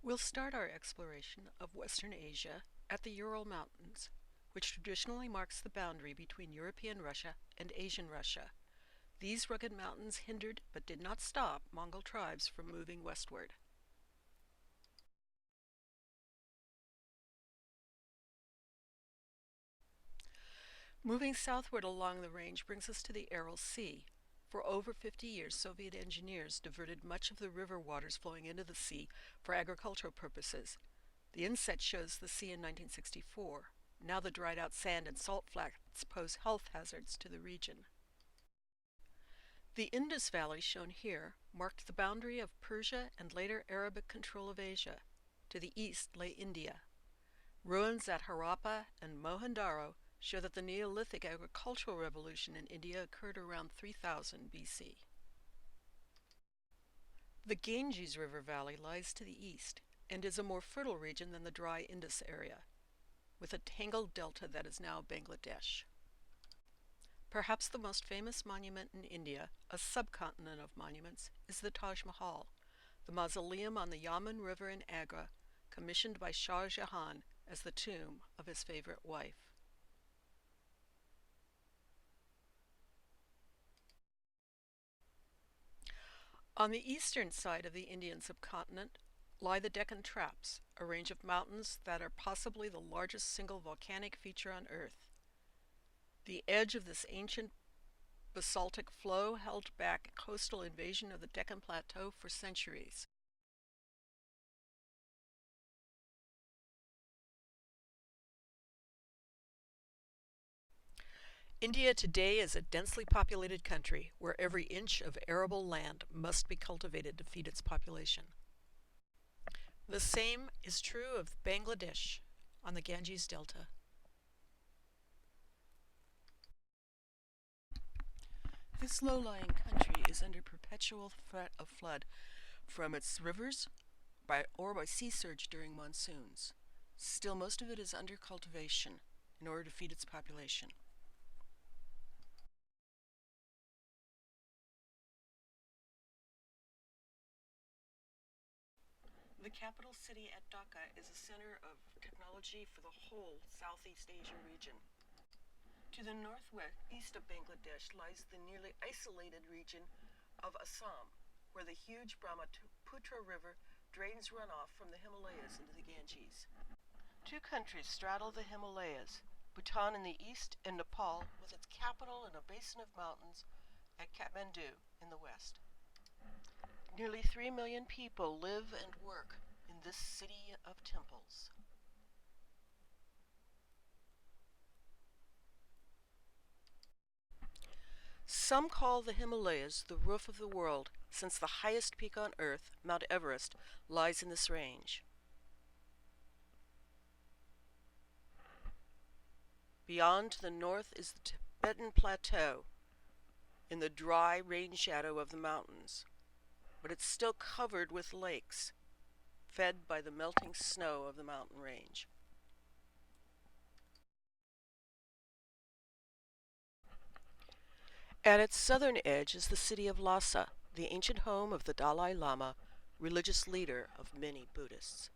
We'll start our exploration of Western Asia at the Ural Mountains, which traditionally marks the boundary between European Russia and Asian Russia. These rugged mountains hindered but did not stop Mongol tribes from moving westward. Moving southward along the range brings us to the Aral Sea. For over 50 years, Soviet engineers diverted much of the river waters flowing into the sea for agricultural purposes. The inset shows the sea in 1964. Now the dried out sand and salt flats pose health hazards to the region. The Indus Valley, shown here, marked the boundary of Persia and later Arabic control of Asia. To the east lay India. Ruins at Harappa and Mohenjo show that the Neolithic agricultural revolution in India occurred around 3000 BC. The Ganges River Valley lies to the east and is a more fertile region than the dry Indus area, with a tangled delta that is now Bangladesh. Perhaps the most famous monument in India, a subcontinent of monuments, is the Taj Mahal, the mausoleum on the Yaman River in Agra, commissioned by Shah Jahan as the tomb of his favorite wife. On the eastern side of the Indian subcontinent lie the Deccan Traps, a range of mountains that are possibly the largest single volcanic feature on Earth. The edge of this ancient basaltic flow held back coastal invasion of the Deccan Plateau for centuries. India today is a densely populated country where every inch of arable land must be cultivated to feed its population. The same is true of Bangladesh on the Ganges Delta. This low-lying country is under perpetual threat of flood from its rivers or by sea surge during monsoons. Still, most of it is under cultivation in order to feed its population. The capital city at Dhaka is a center of technology for the whole Southeast Asian region. To the northwest of Bangladesh lies the nearly isolated region of Assam, where the huge Brahmaputra River drains runoff from the Himalayas into the Ganges. Two countries straddle the Himalayas, Bhutan in the east and Nepal with its capital in a basin of mountains at Kathmandu in the west. Nearly 3 million people live and work in this city of temples. Some call the Himalayas the roof of the world, since the highest peak on Earth, Mount Everest, lies in this range. Beyond to the north is the Tibetan Plateau, in the dry rain shadow of the mountains, but it's still covered with lakes, fed by the melting snow of the mountain range. At its southern edge is the city of Lhasa, the ancient home of the Dalai Lama, religious leader of many Buddhists.